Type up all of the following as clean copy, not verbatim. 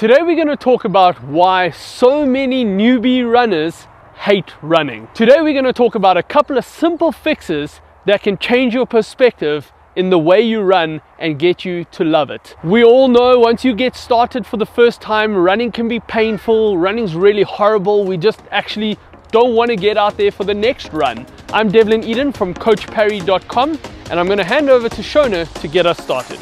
Today we're going to talk about why so many newbie runners hate running. Today we're going to talk about a couple of simple fixes that can change your perspective in the way you run and get you to love it. We all know once you get started for the first time, running can be painful, running's really horrible. We just actually don't want to get out there for the next run. I'm Devlin Eden from coachparry.com, and I'm going to hand over to Shona to get us started.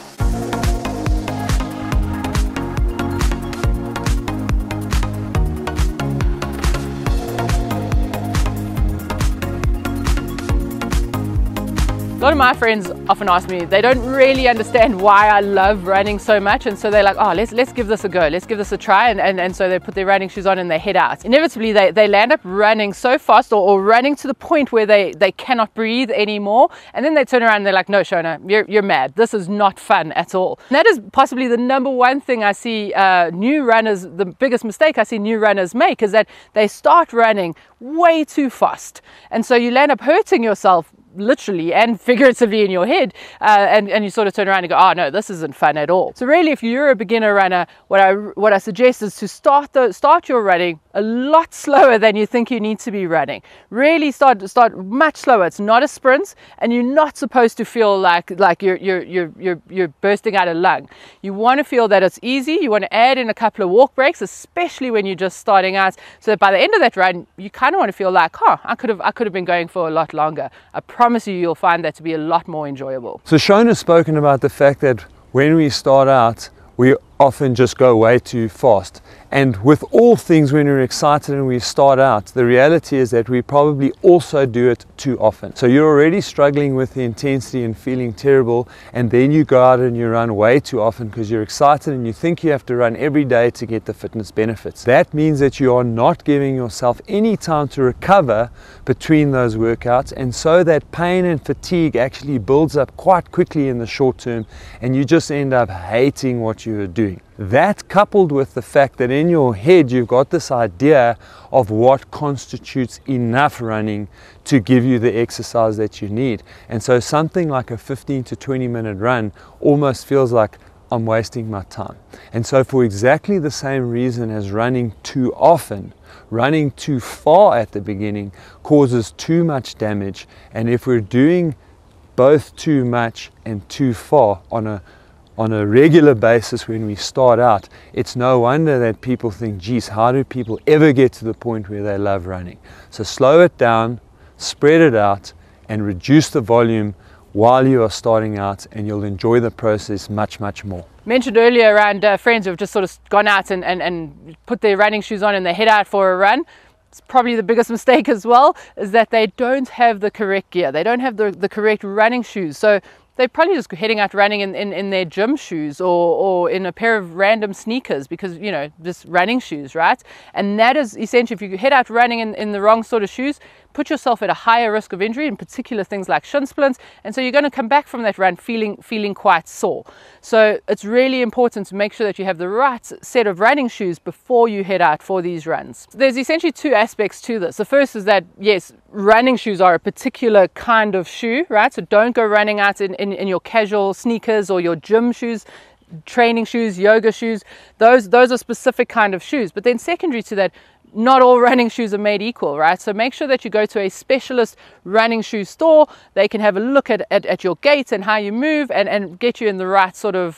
A lot of my friends often ask me, they don't really understand why I love running so much, and so they're like, oh, let's give this a go, let's give this a try, and so they put their running shoes on and they head out. Inevitably they land up running so fast or running to the point where they cannot breathe anymore, and then they turn around and they're like, no Shona, you're mad, this is not fun at all. And that is possibly the number one thing I see new runners, the biggest mistake I see new runners make, is that they start running way too fast, and so you land up hurting yourself literally and figuratively in your head, and you sort of turn around and go, oh no, this isn't fun at all. So really, if you're a beginner runner, what I suggest is to start your running a lot slower than you think you need to be running. Really start much slower. It's not a sprint, and you're not supposed to feel like you're bursting out a lung. You want to feel that it's easy. You want to add in a couple of walk breaks, especially when you're just starting out, so that by the end of that run you kind of want to feel like, I could have been going for a lot longer. I promise you'll find that to be a lot more enjoyable. So Shona has spoken about the fact that when we start out, we often just go way too fast. And with all things, when we're excited and we start out, the reality is that we probably also do it too often. So you're already struggling with the intensity and feeling terrible, and then you go out and you run way too often because you're excited and you think you have to run every day to get the fitness benefits. That means that you are not giving yourself any time to recover between those workouts, and so that pain and fatigue actually builds up quite quickly in the short term, and you just end up hating what you are doing. That, coupled with the fact that in your head you've got this idea of what constitutes enough running to give you the exercise that you need, and so something like a 15 to 20 minute run almost feels like I'm wasting my time. And so for exactly the same reason as running too often, running too far at the beginning causes too much damage. And if we're doing both too much and too far on a regular basis when we start out, it's no wonder that people think, geez, how do people ever get to the point where they love running? So slow it down, spread it out, and reduce the volume while you are starting out, and you'll enjoy the process much, much more. Mentioned earlier around friends who have just sort of gone out and put their running shoes on and they head out for a run. It's probably the biggest mistake as well, is that they don't have the correct gear. They don't have the correct running shoes. So they're probably just heading out running in their gym shoes or in a pair of random sneakers, because, you know, just running shoes, right? And that is essentially, if you head out running in the wrong sort of shoes, put yourself at a higher risk of injury, in particular things like shin splints, and so you're going to come back from that run feeling quite sore. So it's really important to make sure that you have the right set of running shoes before you head out for these runs. There's essentially two aspects to this. The first is that, yes, running shoes are a particular kind of shoe, right? So don't go running out in your casual sneakers or your gym shoes, training shoes, yoga shoes. Those are specific kind of shoes. But then secondary to that, not all running shoes are made equal, right? So make sure that you go to a specialist running shoe store. They can have a look at your gait and how you move, and get you in the right sort of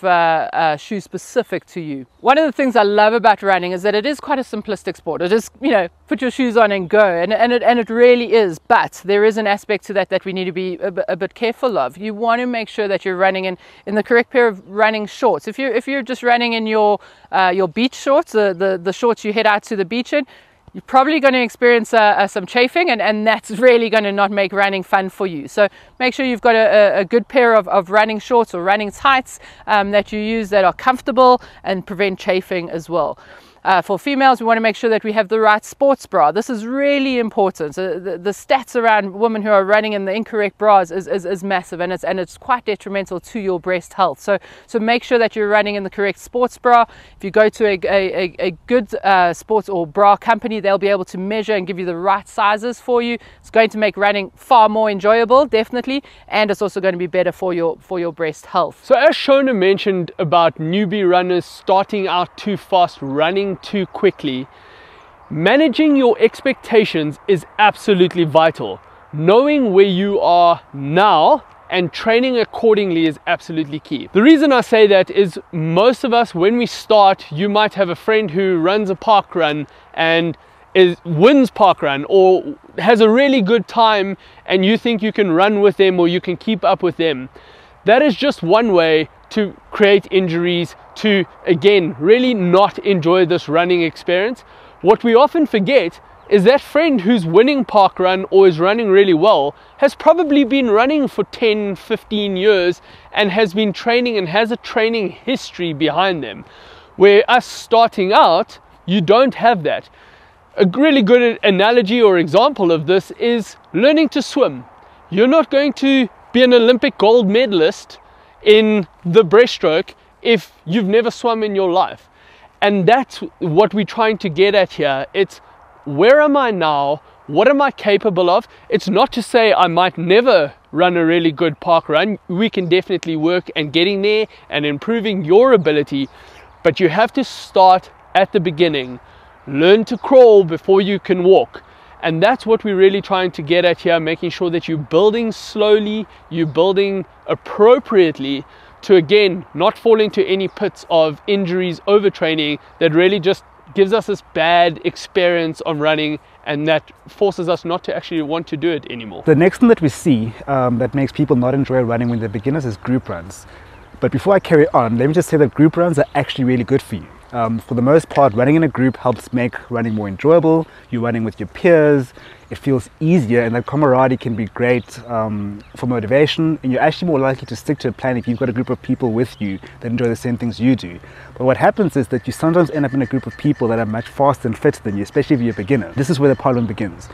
shoe specific to you. One of the things I love about running is that it is quite a simplistic sport. It is, you know, put your shoes on and go, and it really is. But there is an aspect to that we need to be a bit careful of. You want to make sure that you're running in the correct pair of running shorts. If you're just running in your beach shorts, the shorts you head out to the beach in, you're probably going to experience some chafing, and that's really going to not make running fun for you. So make sure you've got a good pair of running shorts or running tights that you use that are comfortable and prevent chafing as well. For females, we want to make sure that we have the right sports bra. This is really important. So the stats around women who are running in the incorrect bras is massive, and it's quite detrimental to your breast health. So make sure that you're running in the correct sports bra. If you go to a good sports or bra company, they'll be able to measure and give you the right sizes for you. It's going to make running far more enjoyable, definitely, and it's also going to be better for your breast health. So as Shona mentioned about newbie runners starting out too fast, running too quickly, managing your expectations is absolutely vital. Knowing where you are now and training accordingly is absolutely key. The reason I say that is most of us, when we start, you might have a friend who runs a park run and wins park run or has a really good time, and you think you can run with them or you can keep up with them. That is just one way to create injuries, to again really not enjoy this running experience. What we often forget is that friend who's winning park run or is running really well has probably been running for 10-15 years and has been training and has a training history behind them, where us starting out, you don't have that. A really good analogy or example of this is learning to swim. You're not going to be an Olympic gold medalist in the breaststroke if you've never swum in your life. And that's what we're trying to get at here. It's where am I now? What am I capable of? It's not to say I might never run a really good park run. We can definitely work and getting there and improving your ability, but you have to start at the beginning. Learn to crawl before you can walk. And that's what we're really trying to get at here, making sure that you're building slowly, you're building appropriately to, again, not fall into any pits of injuries, overtraining that really just gives us this bad experience of running, and that forces us not to actually want to do it anymore. The next thing that we see that makes people not enjoy running when they're beginners is group runs. But before I carry on, let me just say that group runs are actually really good for you. For the most part, running in a group helps make running more enjoyable. You're running with your peers, it feels easier, and that camaraderie can be great for motivation, and you're actually more likely to stick to a plan if you've got a group of people with you that enjoy the same things you do. But what happens is that you sometimes end up in a group of people that are much faster and fitter than you, especially if you're a beginner. This is where the problem begins.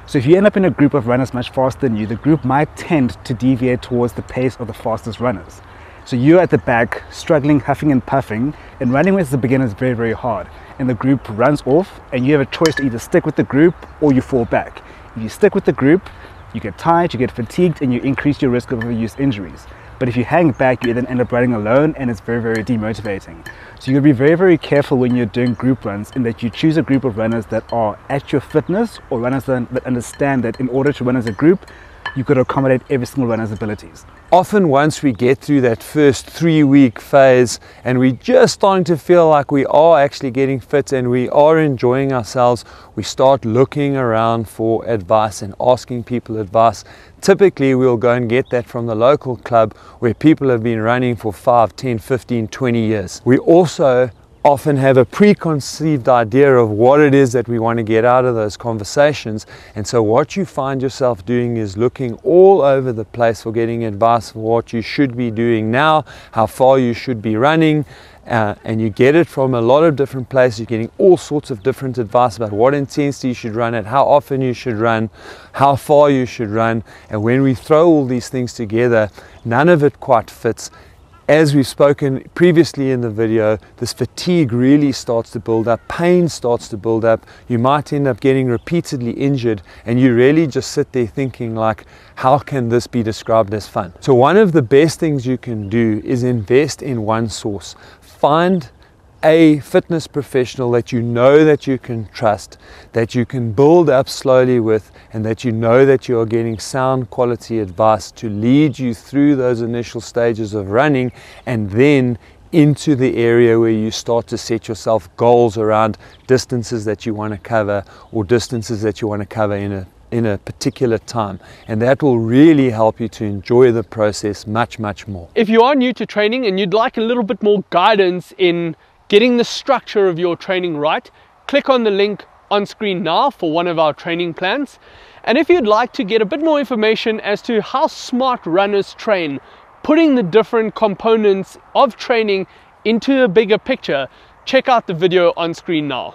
So if you end up in a group of runners much faster than you, the group might tend to deviate towards the pace of the fastest runners. So you're at the back, struggling, huffing and puffing, and running with the beginner is very, very hard. And the group runs off, and you have a choice to either stick with the group or you fall back. If you stick with the group, you get tired, you get fatigued, and you increase your risk of overuse injuries. But if you hang back, you then end up running alone, and it's very, very demotivating. So you'll be very, very careful when you're doing group runs, in that you choose a group of runners that are at your fitness, or runners that understand that in order to run as a group, you've got to accommodate every single runner's abilities. Often once we get through that first 3-week phase and we're just starting to feel like we are actually getting fit and we are enjoying ourselves, we start looking around for advice and asking people advice. Typically we'll go and get that from the local club where people have been running for 5, 10, 15, 20 years. We also often have a preconceived idea of what it is that we want to get out of those conversations, and so what you find yourself doing is looking all over the place for getting advice for what you should be doing now, how far you should be running, and you get it from a lot of different places. You're getting all sorts of different advice about what intensity you should run at, how often you should run, how far you should run, and when we throw all these things together, none of it quite fits. As we've spoken previously in the video, this fatigue really starts to build up, pain starts to build up, you might end up getting repeatedly injured, and you really just sit there thinking like, how can this be described as fun? So one of the best things you can do is invest in one source. Find a fitness professional that you know that you can trust, that you can build up slowly with, and that you know that you are getting sound quality advice to lead you through those initial stages of running, and then into the area where you start to set yourself goals around distances that you want to cover, or distances that you want to cover in a particular time, and that will really help you to enjoy the process much, much more. If you are new to training and you'd like a little bit more guidance in getting the structure of your training right, click on the link on screen now for one of our training plans. And if you'd like to get a bit more information as to how smart runners train, putting the different components of training into a bigger picture, check out the video on screen now.